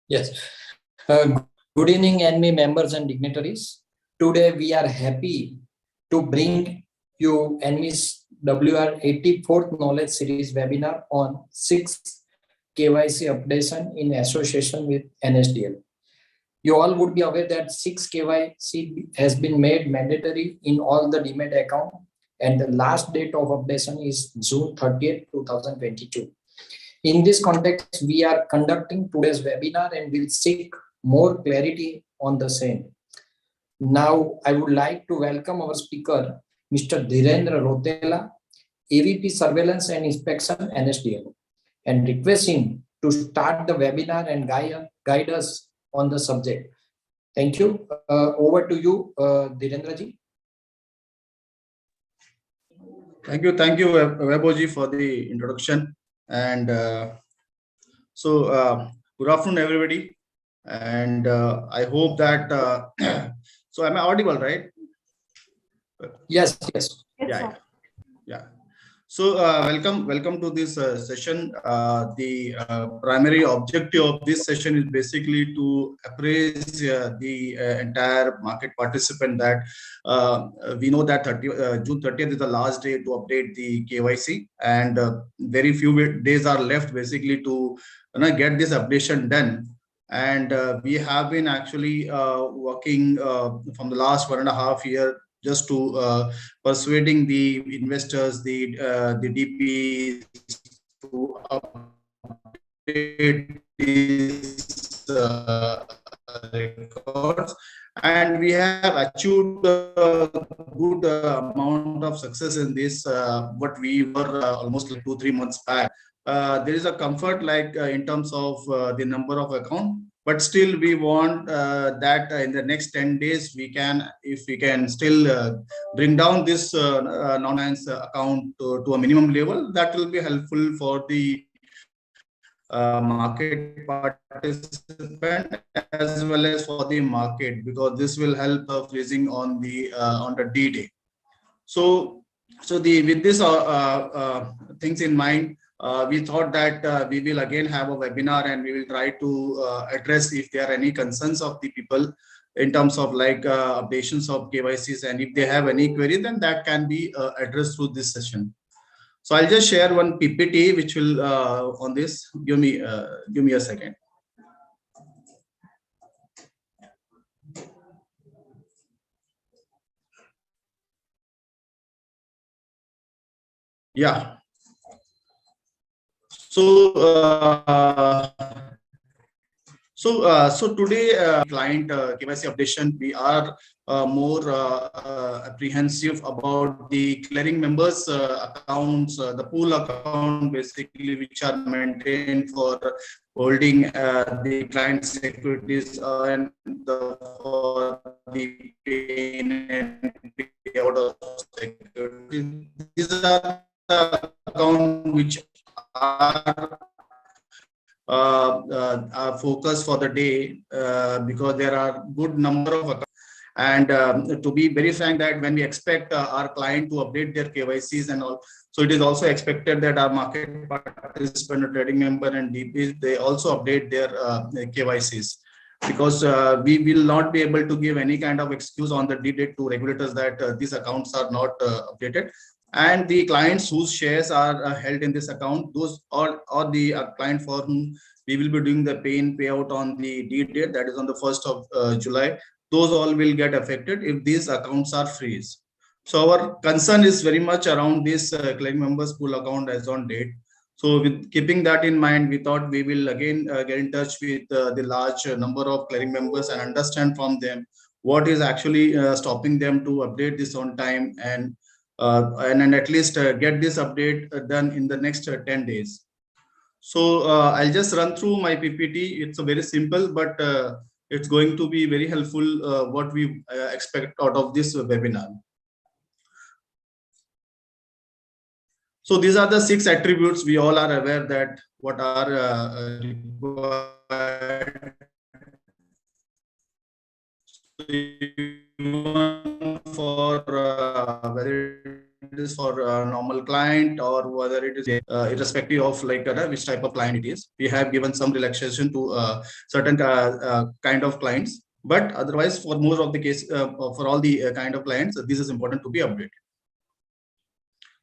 Yes. Uh, Good evening, ANMI members and dignitaries. Today, we are happy to bring you ANMI's WR 84th Knowledge Series webinar on 6 KYC updation in association with NSDL. You all would be aware that 6 KYC has been made mandatory in all the demat account, and the last date of updation is June 30th, 2022. In this context, we are conducting today's webinar and will seek more clarity on the same. Now, I would like to welcome our speaker, Mr. Dhirendra Rautela, AVP Surveillance and Inspection, NSDL, and request him to start the webinar and guide us on the subject. Thank you. Over to you, Dhirendra ji. Thank you, Vaibhav ji, for the introduction. And good afternoon, everybody. And I hope that. So, am I audible, right? Yes. Yeah. So, welcome to this session. The primary objective of this session is basically to appraise the entire market participant that we know that June 30th is the last day to update the KYC, and very few days are left basically to get this updation done. And we have been actually working from the last 1.5 years just to persuading the investors, the DPs to update these records, and we have achieved a good amount of success in this. But we were almost like 2-3 months back. There is a comfort like in terms of the number of accounts. But still, we want that in the next 10 days, if we can still bring down this non-finance account to a minimum level, that will be helpful for the market participant as well as for the market, because this will help freezing on the D-Day. So with this things in mind, we thought that we will again have a webinar and we will try to address if there are any concerns of the people in terms of like updations of KYCs, and if they have any query, then that can be addressed through this session. So I'll just share one PPT which will on this. Give me a second. Yeah. So today, client KYC updation, we are more apprehensive about the clearing members accounts, the pool account basically, which are maintained for holding the client securities and for the paying and payout of securities. These are the accounts which are focus for the day because there are good number of accounts. And to be very frank, that when we expect our client to update their KYCs and all, so it is also expected that our market participant, trading member, and DPs, they also update their KYCs, because we will not be able to give any kind of excuse on the D-Day to regulators that these accounts are not updated. And the clients whose shares are held in this account, those or the client for whom we will be doing the pay in payout on the D-Day, that is on the 1st of July, those all will get affected if these accounts are freeze. So our concern is very much around this client members pool account as on date. So with keeping that in mind, we thought we will again get in touch with the large number of clearing members and understand from them what is actually stopping them to update this on time, and at least get this update done in the next 10 days. So I'll just run through my PPT. It's a very simple, but it's going to be very helpful what we expect out of this webinar. So these are the 6 attributes. We all are aware that what are required for whether it is for a normal client or whether it is irrespective of like which type of client it is. We have given some relaxation to certain kind of clients, but otherwise for most of the case, for all the kind of clients, this is important to be updated.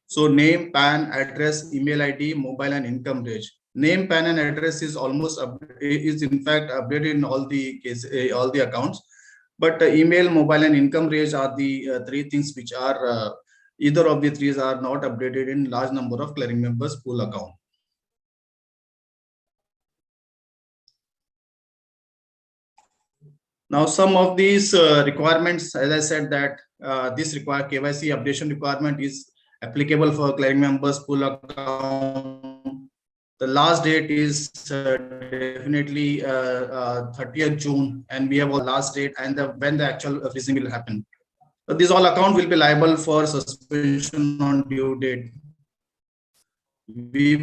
So name, PAN, address, email ID, mobile and income range. Name, PAN and address is almost is in fact updated in all the cases, all the accounts. But email, mobile and income range are the three things which are either of the three are not updated in large number of clearing members pool account. Now, some of these requirements, as I said, that this KYC updation requirement is applicable for clearing members pool account. The last date is definitely 30th June, and we have a last date and when the actual freezing will happen. So these all accounts will be liable for suspension on due date. We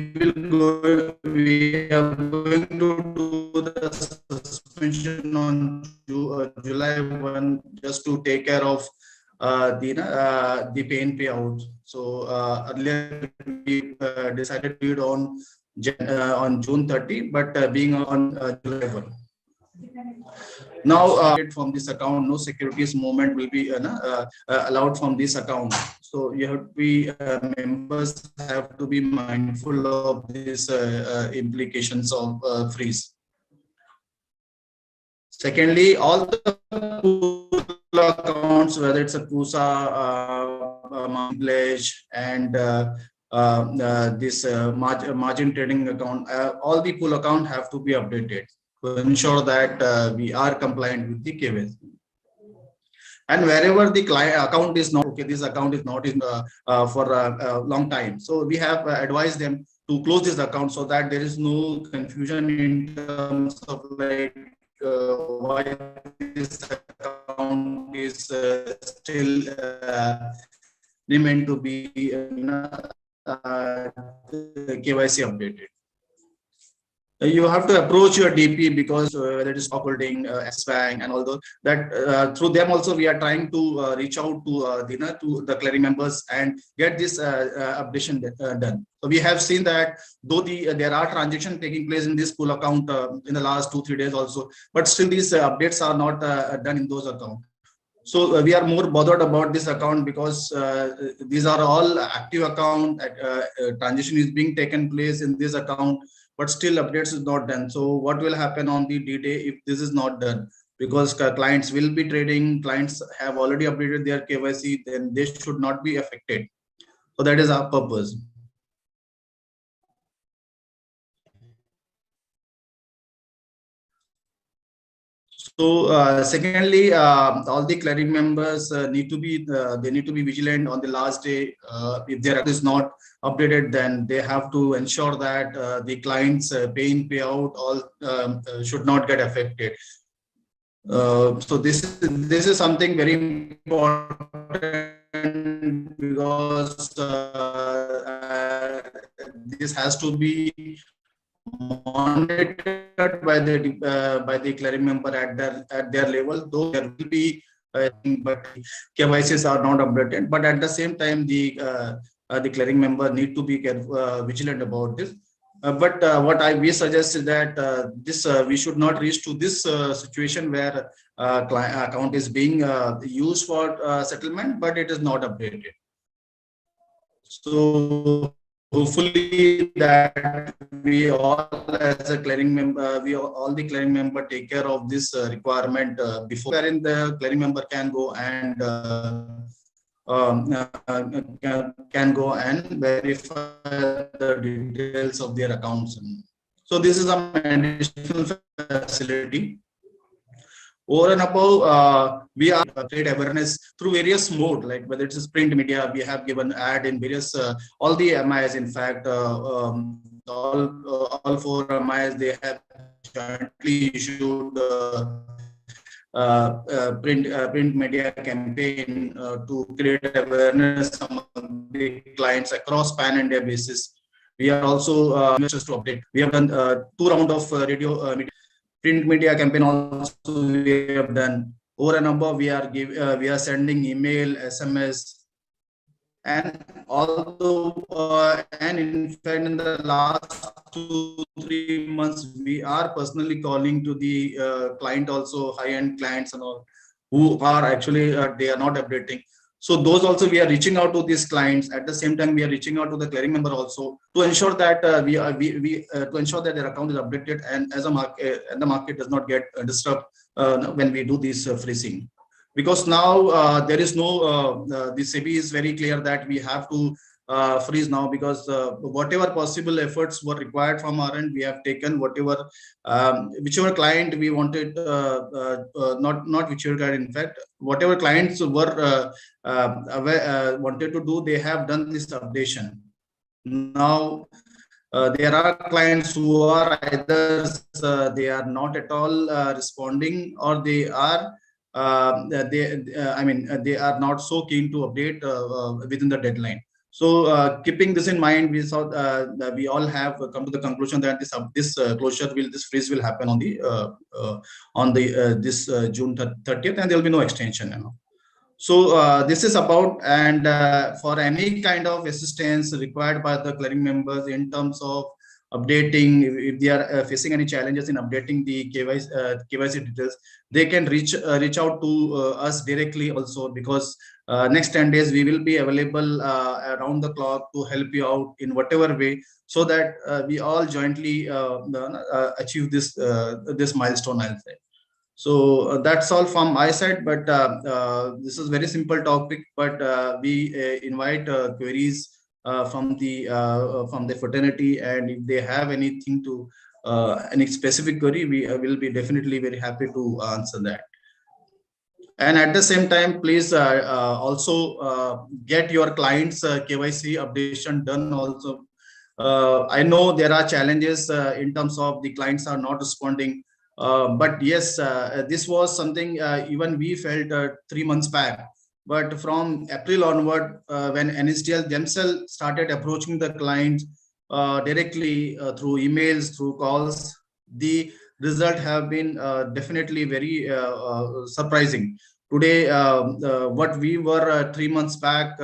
are going to do the suspension on July 1 just to take care of the pain payout. So earlier we decided to do it on June 30, but being on July 1. Now, from this account, no securities movement will be allowed from this account. So you have to be members have to be mindful of these implications of freeze. Secondly, all the pool accounts, whether it's a PUSA, pledge, and this margin trading account, all the pool account have to be updated to ensure that we are compliant with the KYC. And wherever the client account is not okay, this account is not in for a long time. So we have advised them to close this account so that there is no confusion in terms of like why this account is still remain to be KYC updated. You have to approach your DP because whether it is stock holding, S-Bank and all those, that through them also we are trying to reach out to the clearing members and get this updation done. So we have seen that though there are transactions taking place in this pool account in the last 2-3 days also, but still these updates are not done in those accounts. So we are more bothered about this account because these are all active account. Transaction is being taken place in this account, but still updates is not done. So what will happen on the D-Day if this is not done? Because clients will be trading, clients have already updated their KYC, then they should not be affected. So that is our purpose. So secondly, all the clearing members need to be vigilant on the last day. If their account is not updated, then they have to ensure that the client's paying payout all should not get affected. So this is something very important because this has to be monitored by the clearing member at their level, though there will be but KYCs are not updated, but at the same time the clearing member need to be vigilant about this. But what we suggest is that we should not reach to this situation where account is being used for settlement, but it is not updated. So hopefully that we all as a clearing member, all the clearing member take care of this requirement before, wherein the clearing member can go and verify the details of their accounts. So this is an additional facility. Over and above, we are trade awareness through various modes, like whether it's print media, we have given ad in various, all the MIs, in fact, all 4 MIs, they have jointly issued print media campaign to create awareness among the clients across pan-India basis. We are also just to update. We have done 2 rounds of radio media. Print media campaign also we have done. Over and above, we are sending email, SMS, And although, and in fact, in the last 2-3 months, we are personally calling to the client also, high-end clients and all, who are actually, they are not updating. So those also we are reaching out to these clients. At the same time, we are reaching out to the clearing member also to ensure that to ensure that their account is updated, and as a market, and the market does not get disturbed when we do this freezing. Because now there is no the SEBI is very clear that we have to freeze now, because whatever possible efforts were required from our end, we have taken. Whatever whichever client we wanted, not whichever client, in fact, whatever clients were wanted to do, they have done this updation. Now there are clients who are either they are not at all responding, or they are they are not so keen to update within the deadline. So keeping this in mind, we saw we all have come to the conclusion that this freeze will happen on the this June 30th, and there will be no extension. So this is about, and for any kind of assistance required by the clearing members in terms of updating, if they are facing any challenges in updating the KYC details, they can reach out to us directly also, because next 10 days we will be available around the clock to help you out in whatever way, so that we all jointly achieve this milestone, I'll say. So that's all from my side, but this is very simple topic, but we invite queries from the fraternity, and if they have anything to any specific query, we will be definitely very happy to answer that. And at the same time, please also get your clients KYC updation done also. I know there are challenges in terms of the clients are not responding. But yes, this was something even we felt 3 months back. But from April onward, when NSDL themselves started approaching the clients directly through emails, through calls, the result have been definitely very surprising. Today, what we were 3 months back,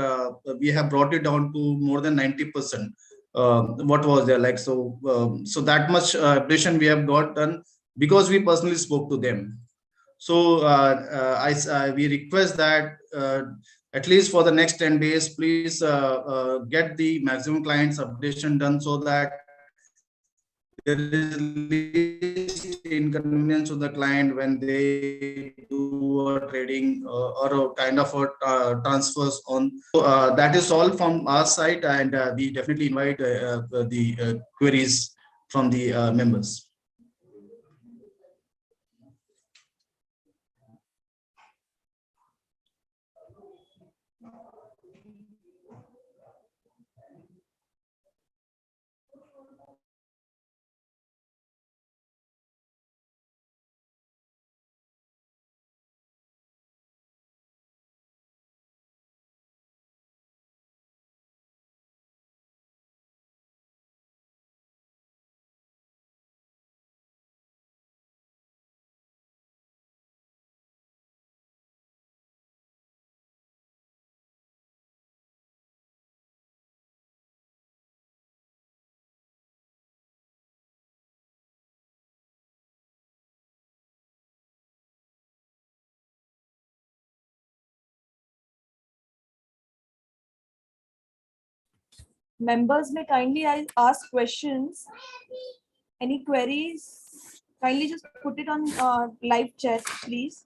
we have brought it down to more than 90%. What was there like? So that much updation we have got done, because we personally spoke to them. So we request that at least for the next 10 days, please get the maximum clients updation done, so that there is least inconvenience to the client when they do a trading or a kind of a transfers on. So that is all from our side, and we definitely invite the queries from the members. Members may kindly ask questions. Any queries? Kindly just put it on live chat, please.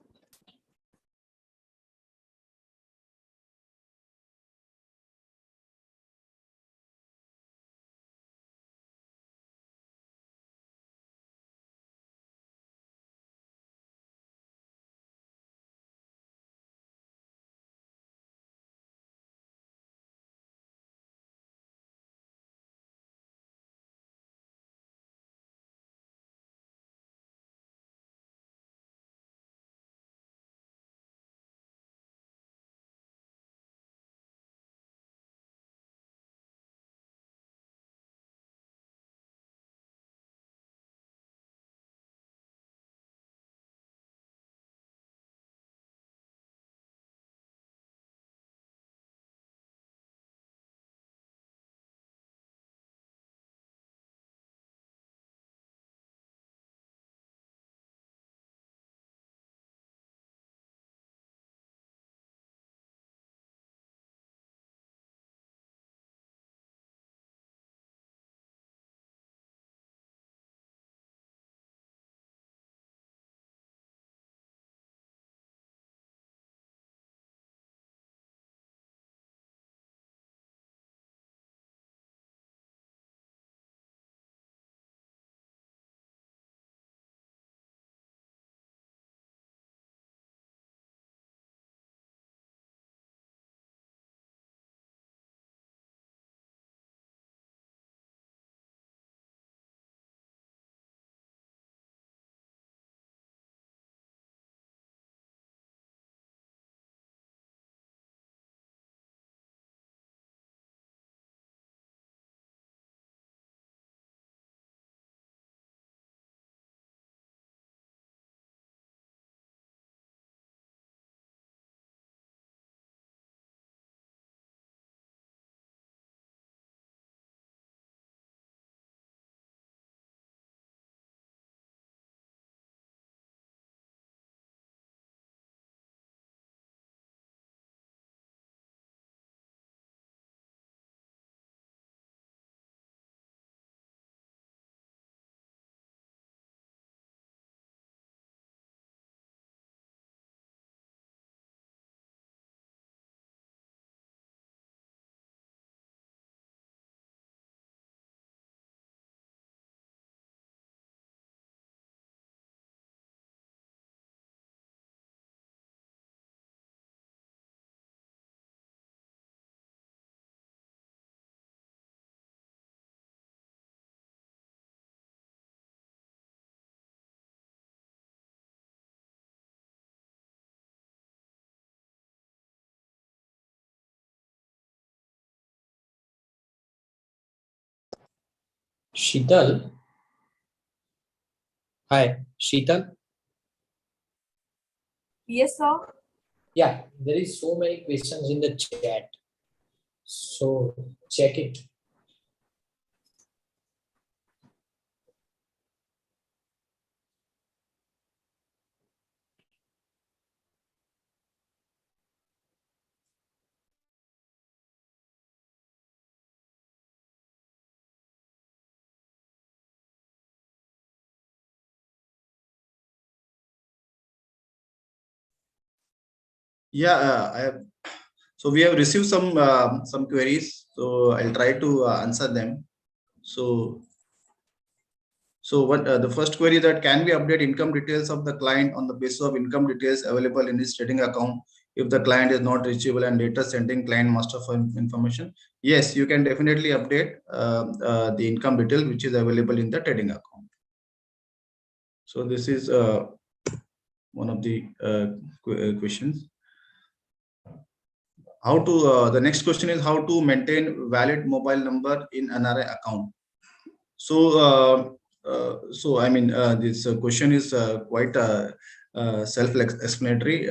Shital. Hi, Shital. Yes, sir. Yeah, there is so many questions in the chat. So check it. Yeah, so we have received some queries. So I'll try to answer them. So what the first query that can we update income details of the client on the basis of income details available in his trading account if the client is not reachable and later sending client master file information? Yes, you can definitely update the income detail which is available in the trading account. So this is one of the questions. How to the next question is how to maintain valid mobile number in NRI account. So I mean this question is quite self-explanatory.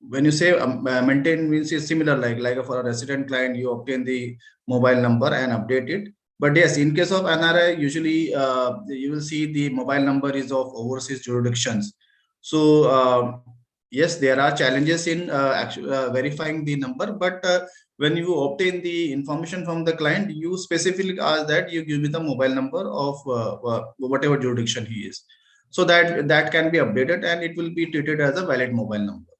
When you say maintain means it's similar like for a resident client you obtain the mobile number and update it. But yes, in case of NRI, usually you will see the mobile number is of overseas jurisdictions. So yes, there are challenges in verifying the number, but when you obtain the information from the client, you specifically ask that you give me the mobile number of whatever jurisdiction he is, so that can be updated and it will be treated as a valid mobile number.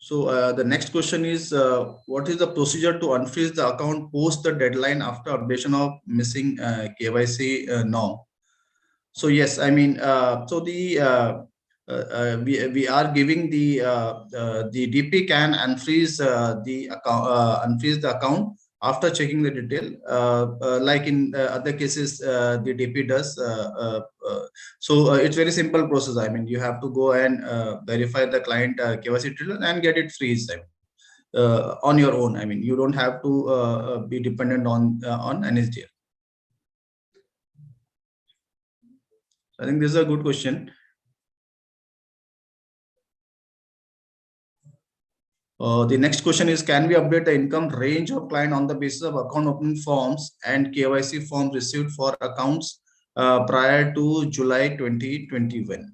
So the next question is, what is the procedure to unfreeze the account post the deadline after updation of missing KYC norm? So yes, I mean, we are giving the DP can unfreeze the account after checking the detail. Like in other cases, the DP does. It's very simple process. I mean, you have to go and verify the client KYC detail and get it freeze on your own. I mean, you don't have to be dependent on NSDL. I think this is a good question. The next question is, can we update the income range of client on the basis of account opening forms and KYC forms received for accounts prior to July 2021?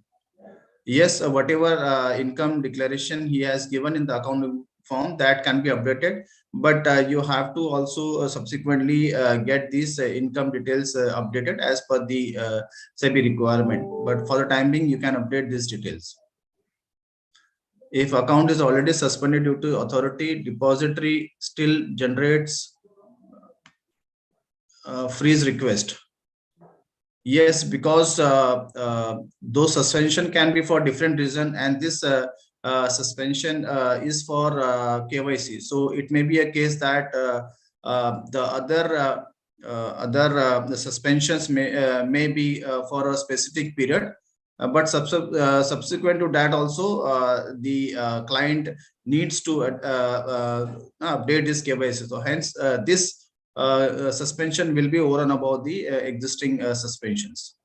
Yes, whatever income declaration he has given in the account form, that can be updated, but you have to also subsequently get these income details updated as per the SEBI requirement. But for the time being, you can update these details. If account is already suspended due to authority, depository still generates freeze request. Yes, because those suspension can be for different reason, and this suspension is for KYC. So it may be a case that the other suspensions may be for a specific period. But subsequent to that also the client needs to update his KYC. So hence this suspension will be over and above the existing suspensions.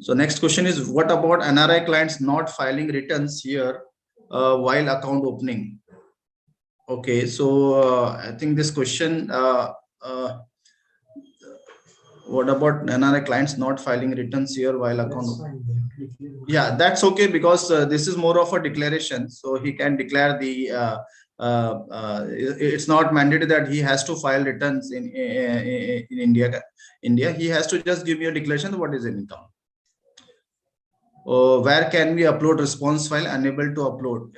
So next question is, what about NRI clients not filing returns here while account opening? Okay, so I think this question, what about NRI clients not filing returns here while account opening? Yeah, that's okay, because this is more of a declaration. So he can declare the it's not mandated that he has to file returns in India. He has to just give you a declaration of what is income. Where can we upload response file? Unable to upload.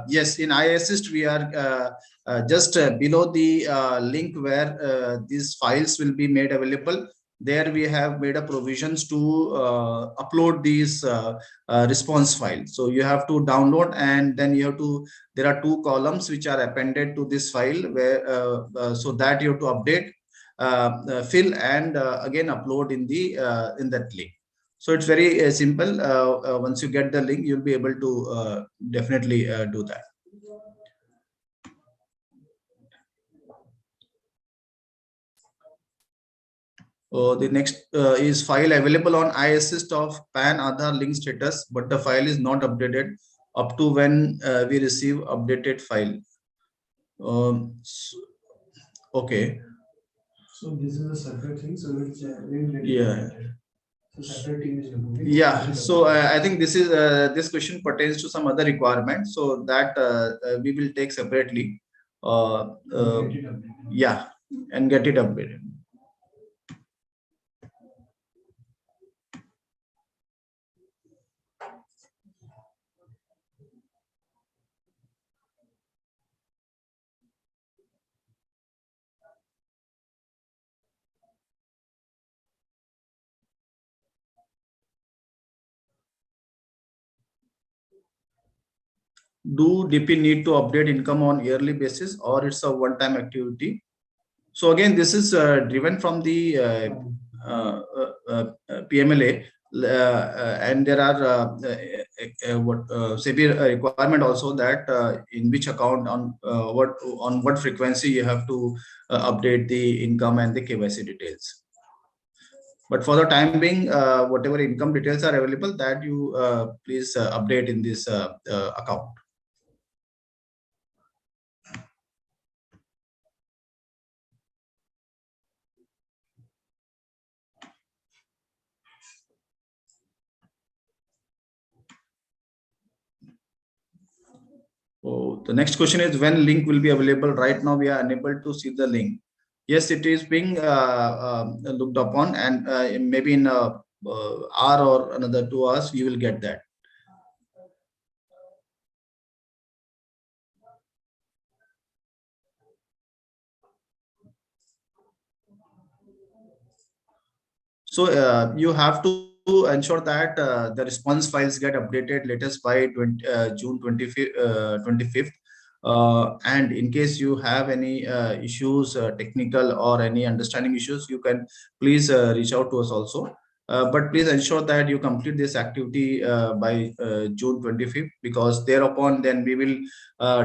Yes, in iAssist we are just below the link where these files will be made available. there we have made a provisions to upload these response files. So you have to download, and then you have to, there are 2 columns which are appended to this file, where so that you have to update, fill, and again upload in the in that link. So it's very simple. Once you get the link, you'll be able to definitely do that. The next is file available on iAssist of PAN Aadhaar link status, but the file is not updated up to when we receive updated file. Okay. So this is a separate thing. So it's Yeah. So separate team is removing. Yeah. So I think this is this question pertains to some other requirement, so that we will take separately. Yeah, and get it updated. Do DP need to update income on yearly basis, or it's a one-time activity? So again, this is driven from the PMLA, and there are severe requirement also that in which account, on what frequency you have to update the income and the KYC details. But for the time being, whatever income details are available, that you please update in this account. So the next question is, when link will be available? Right now, we are unable to see the link. Yes, it is being looked upon, and maybe in a hour or another 2 hours, you will get that. So you have to ensure that the response files get updated latest by June 25th. And in case you have any issues, technical or any understanding issues, you can please reach out to us also. But please ensure that you complete this activity by June 25th, because thereupon then we will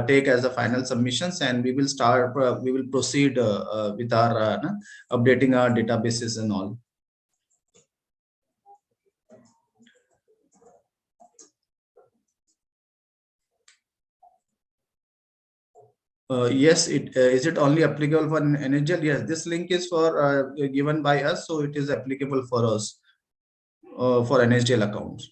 take as the final submissions, and we will start, we will proceed with our updating our databases and all. Yes, is it only applicable for NSDL? Yes, this link is for given by us, so it is applicable for us for NSDL accounts.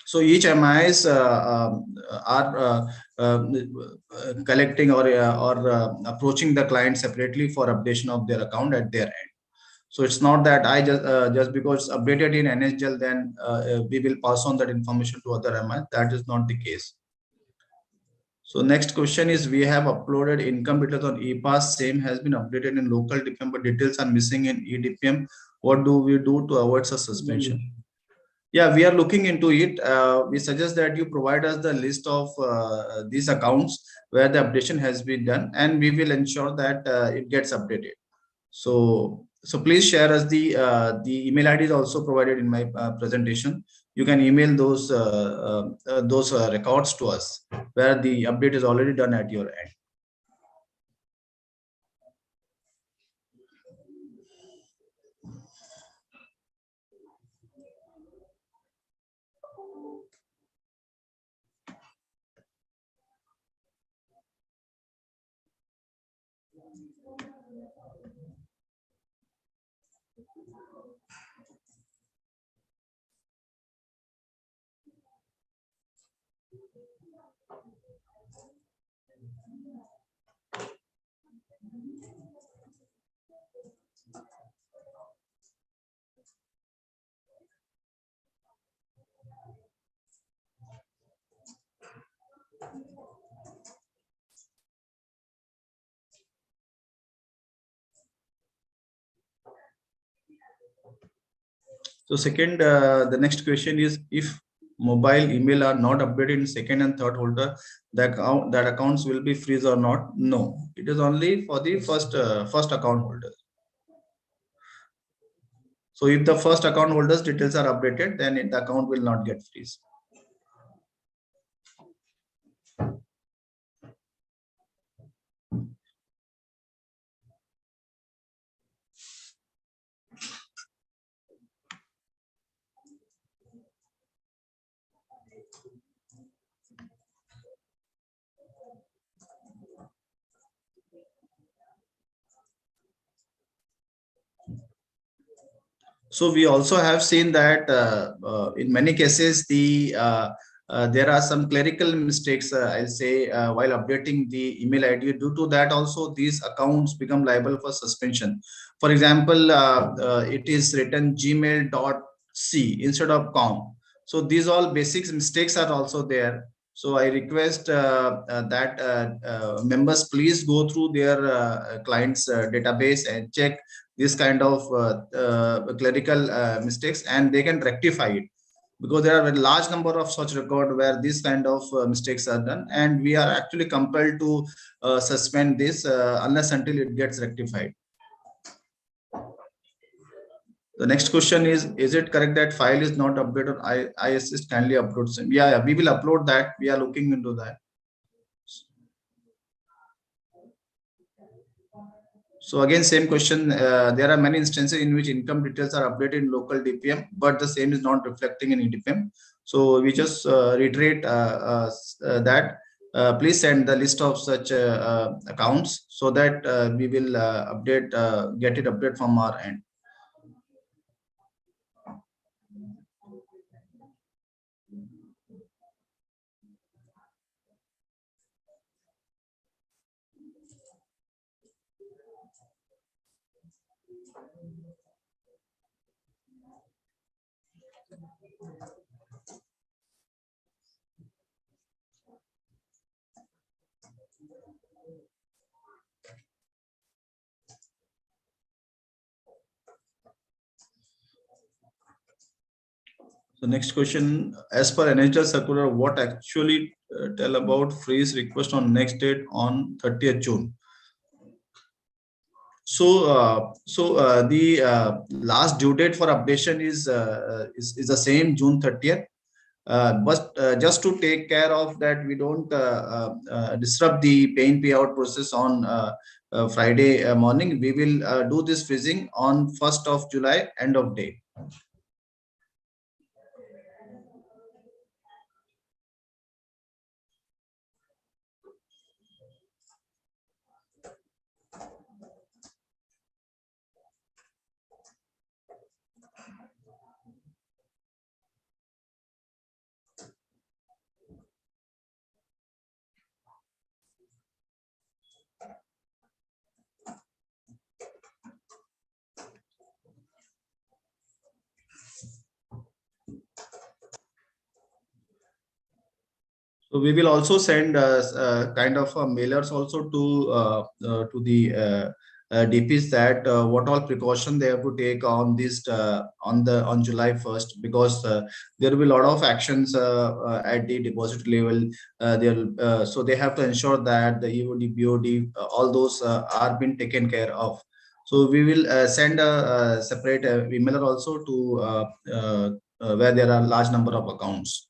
So each MIs are collecting or approaching the client separately for updation of their account at their end. So it's not that I just because it's updated in NSDL, then we will pass on that information to other MI. That is not the case. So next question is, we have uploaded income details on ePass. Same has been updated in local DPM, but details are missing in eDPM. What do we do to avoid such suspension? Yeah, we are looking into it. We suggest that you provide us the list of these accounts where the updation has been done, and we will ensure that it gets updated. So please share us the email ID is also provided in my presentation. You can email those records to us where the update is already done at your end. So second, the next question is, if mobile email are not updated in second and third holder, that accounts will be freeze or not? No, it is only for the first account holder. So if the first account holders details are updated, then the account will not get freeze. So we also have seen that in many cases there are some clerical mistakes, I'll say, while updating the email ID. Due to that, also these accounts become liable for suspension. For example, it is written gmail.c instead of com. So these all basic mistakes are also there. So I request that members please go through their client's database and check this kind of clerical mistakes, and they can rectify it, because there are a large number of such record where these kind of mistakes are done, and we are actually compelled to suspend this unless until it gets rectified. The next question is it correct that file is not updated on iAssist? Kindly upload some. Yeah, we will upload that. We are looking into that. So again, same question. There are many instances in which income details are updated in local DPM, but the same is not reflecting in EDPM. So we just reiterate that please send the list of such accounts so that we will get it updated from our end. The next question, as per NSDL circular, what actually tell about freeze request on next date on 30th June? So, the last due date for updation is the same, June 30th. But just to take care of that, we don't disrupt the pay-in payout process on Friday morning. We will do this freezing on 1st of July, end of day. So we will also send kind of mailers also to the DPs that what all precaution they have to take on this on July 1st, because there will be a lot of actions at the deposit level. So they have to ensure that the EOD, BOD, all those are being taken care of. So we will send a separate emailer also to where there are large number of accounts.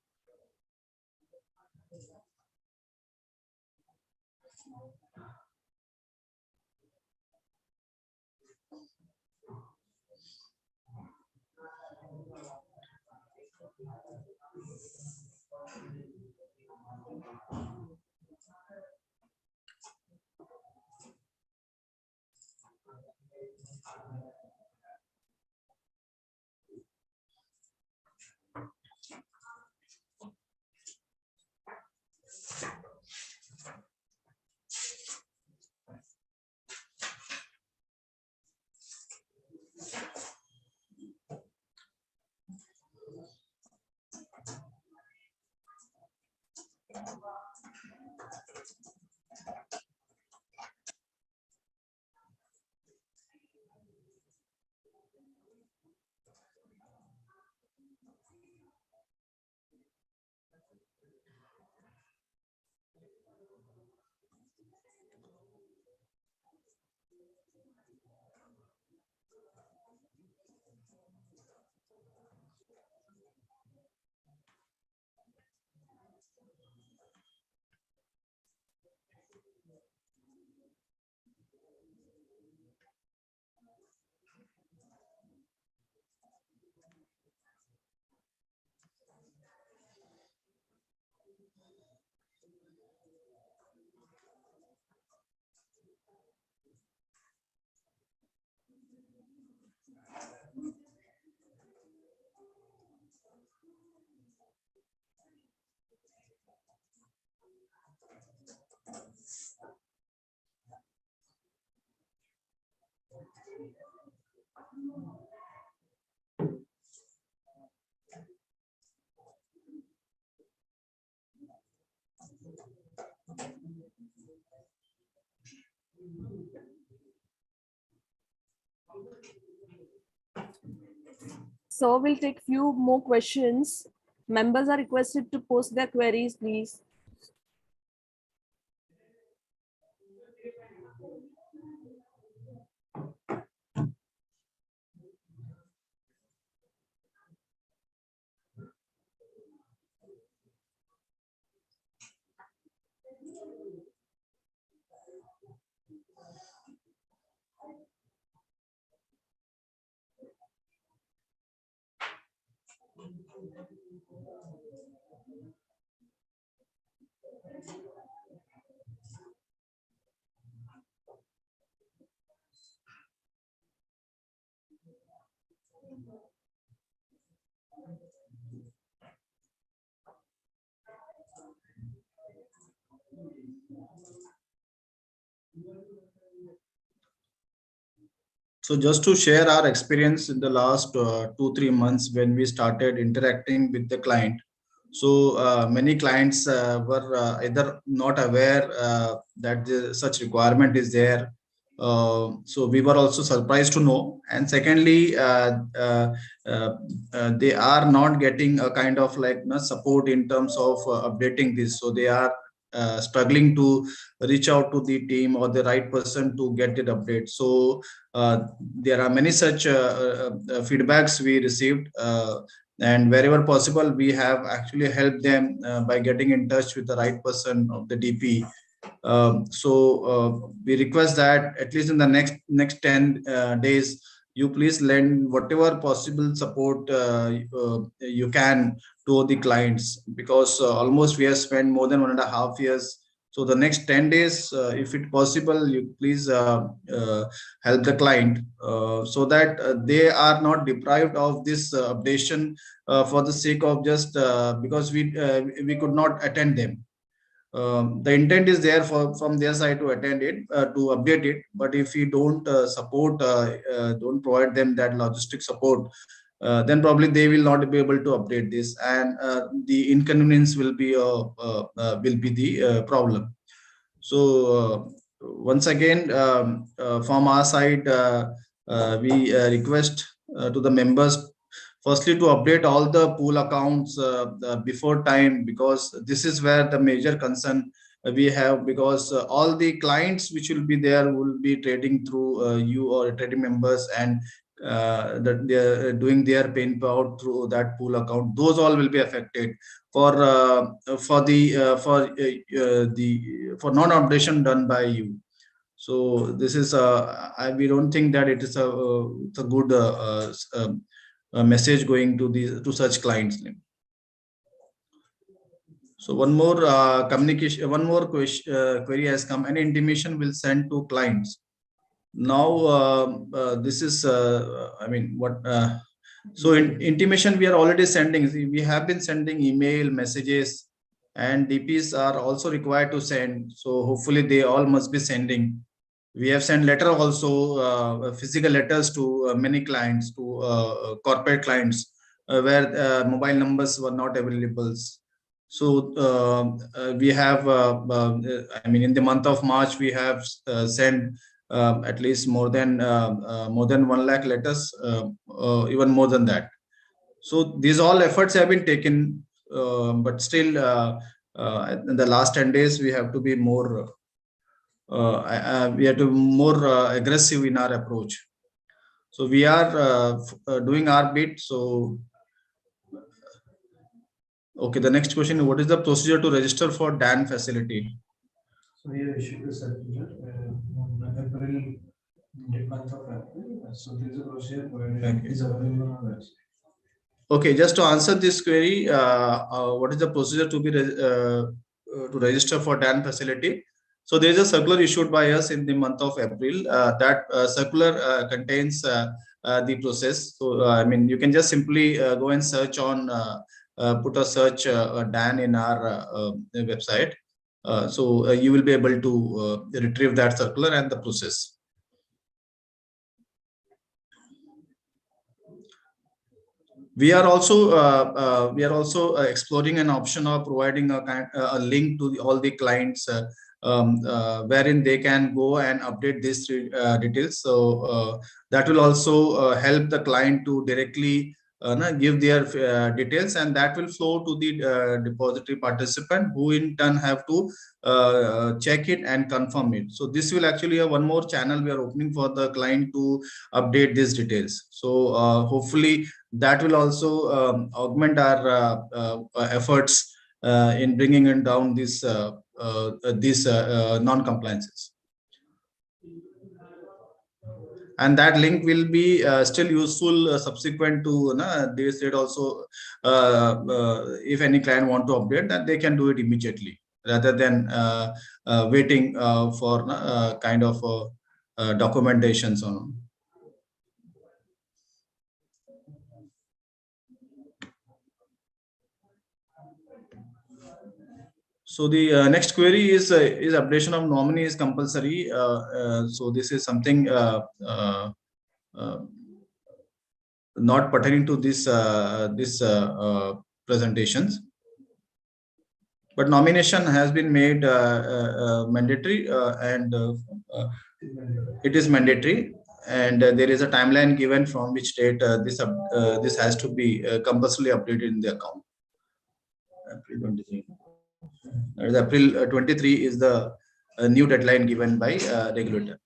So we'll take few more questions. Members are requested to post their queries, please. So just to share our experience in the last 2-3 months when we started interacting with the client. So many clients were either not aware that such requirement is there. So we were also surprised to know. And secondly, they are not getting a kind of like support in terms of updating this. So they are struggling to reach out to the team or the right person to get it update. So there are many such feedbacks we received, and wherever possible we have actually helped them by getting in touch with the right person of the DP. So we request that at least in the next 10 days you please lend whatever possible support you can to the clients, because almost we have spent more than 1.5 years. So the next 10 days, if it possible, you please help the client so that they are not deprived of this updation for the sake of just because we could not attend them. The intent is there from their side to attend it, to update it. But if we don't don't provide them that logistic support, then probably they will not be able to update this, and the inconvenience will be the problem. So once again, from our side, we request to the members firstly to update all the pool accounts before time, because this is where the major concern we have, because all the clients which will be there will be trading through you or trading members, and that they are doing their pain out through that pool account. Those all will be affected for for non-updation done by you. So this is we don't think that it is it's a good message going to such clients. So one more query has come. Any intimation will send to clients. Now this is I mean what so intimation we are already sending. We have been sending email messages, and DPs are also required to send. So hopefully they all must be sending. We have sent letter also, physical letters to many clients, to corporate clients, where mobile numbers were not available. So we have, I mean, in the month of March, we have sent at least more than 1 lakh letters, even more than that. So these all efforts have been taken, but still, in the last 10 days, we have to be more. We have to be more aggressive in our approach. So we are doing our bit. So, okay, the next question: what is the procedure to register for DAN facility? So we have issued a circular on April, mid-month of April. So there is a procedure where is available on our website. Okay, just to answer this query, what is the procedure to be to register for DAN facility? So there is a circular issued by us in the month of April. That circular contains the process. So I mean, you can just simply go and search on, put a search DAN in our website. So you will be able to retrieve that circular and the process. We are also exploring an option of providing a link to all the clients wherein they can go and update these details. So that will also help the client to directly give their details, and that will flow to the depository participant, who in turn have to check it and confirm it. So this will actually have one more channel we are opening for the client to update these details. So hopefully that will also augment our efforts in bringing it down these non-compliances. And that link will be still useful subsequent to they said also if any client want to update, that they can do it immediately rather than waiting for kind of documentations on. So the next query is updation of nominee is compulsory. So this is something not pertaining to this presentations, but nomination has been made mandatory, and it is mandatory, and there is a timeline given from which date this has to be compulsorily updated in the account. April 23. April 23 is the new deadline given by regulator.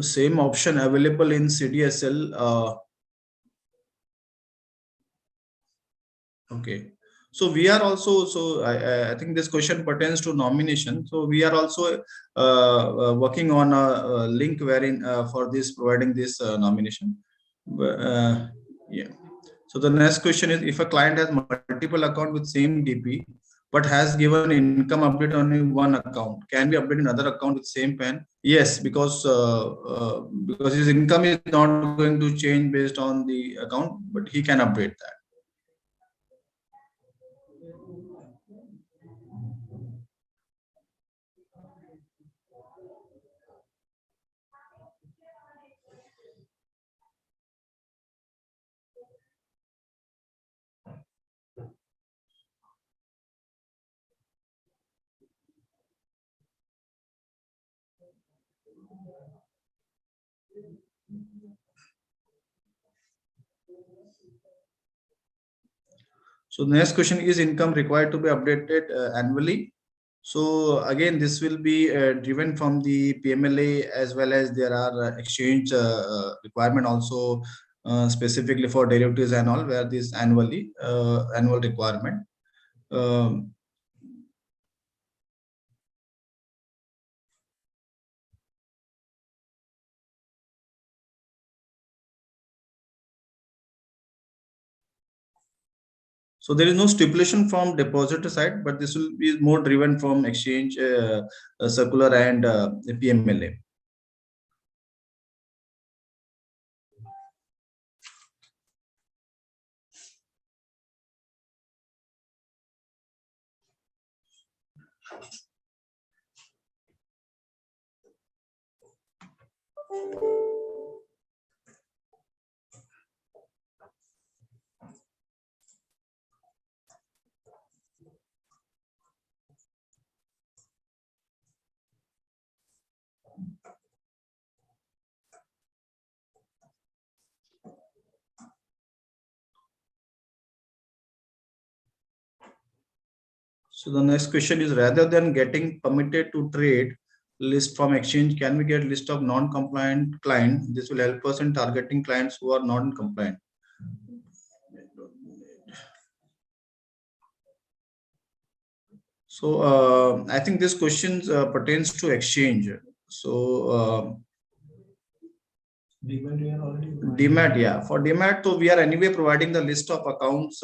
Same option available in CDSL. Okay, so we are also, so I think this question pertains to nomination. So we are also working on a link wherein for this providing this nomination. Yeah. So the next question is, if a client has multiple account with same DP but has given income update on one account, can we update another account with same PAN? Yes, because his income is not going to change based on the account, but he can update that. So the next question is, income required to be updated annually. So again, this will be driven from the PMLA, as well as there are exchange requirement also specifically for derivatives and all, where this annual requirement. So there is no stipulation from depositor side, but this will be more driven from exchange circular and PMLA. So the next question is, rather than getting permitted to trade, list from exchange. Can we get list of non-compliant client? This will help us in targeting clients who are non-compliant. So I think this question pertains to exchange. So Demat, we are already Demat, yeah. For Demat, so we are anyway providing the list of accounts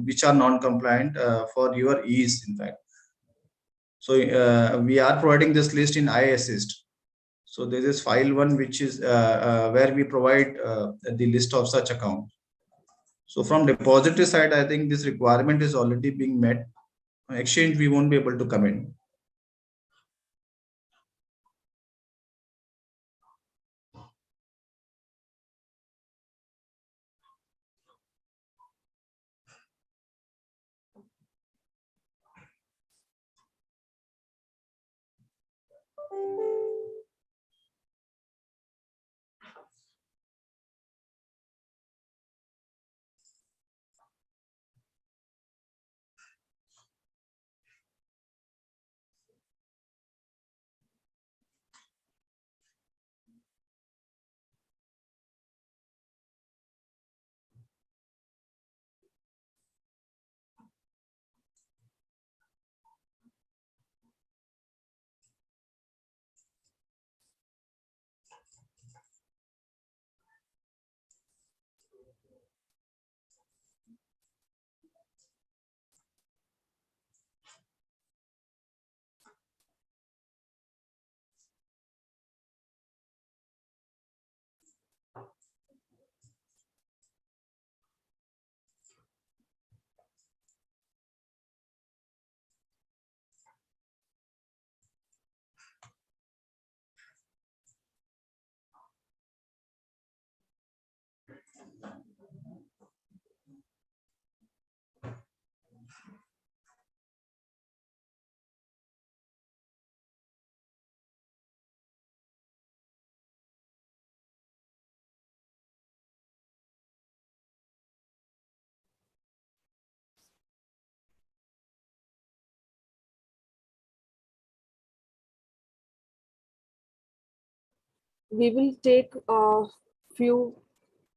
which are non-compliant for your ease, in fact. So we are providing this list in iAssist. So there is file one which is where we provide the list of such accounts. So from depository side, I think this requirement is already being met. Exchange, we won't be able to comment. We will take a few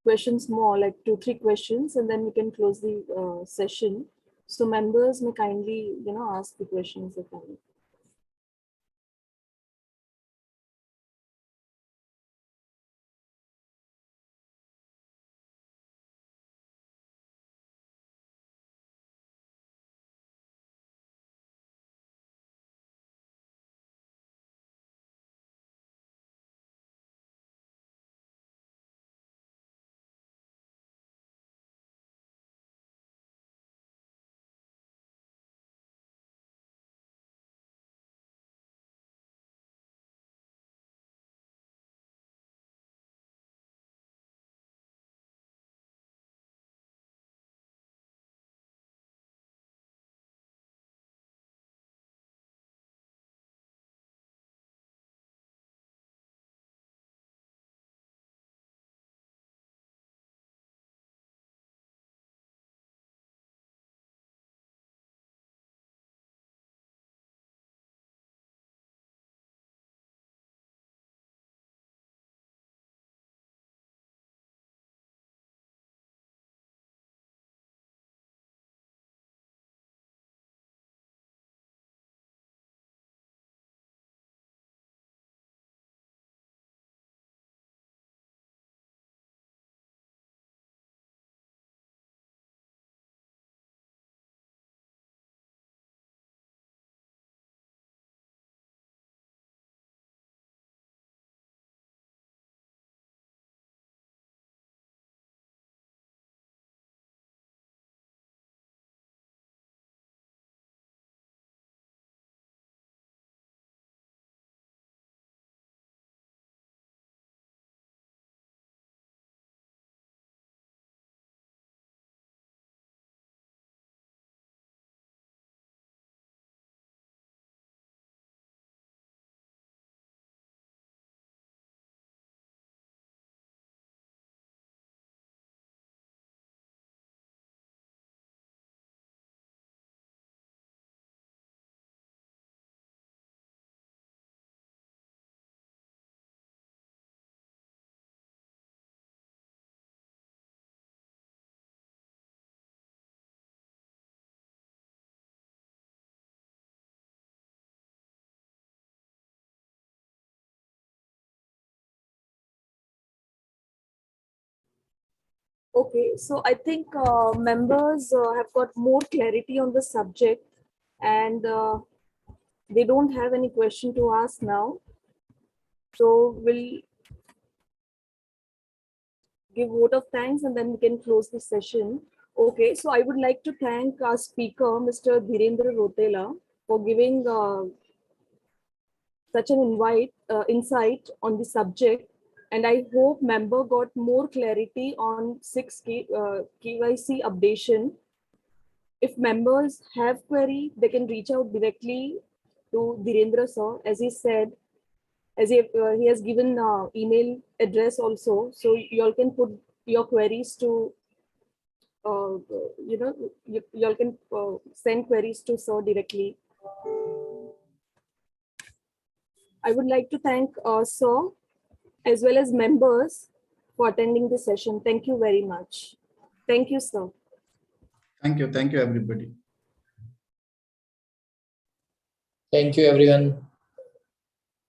questions more, like 2-3 questions, and then we can close the session. So members may kindly, ask the questions if any. Okay, so I think members have got more clarity on the subject, and they don't have any question to ask now. So we'll give vote of thanks and then we can close the session. Okay, so I would like to thank our speaker, Mr. Dhirendra Rautela, for giving such an insight on the subject. And I hope member got more clarity on 6 KYC updation. If members have query, they can reach out directly to Dhirendra sir, as he said, as he has given email address also. So you all can put your queries to, you all can send queries to sir directly. I would like to thank sir as well as members for attending the session. Thank you very much. Thank you, sir. Thank you, everybody. Thank you, everyone.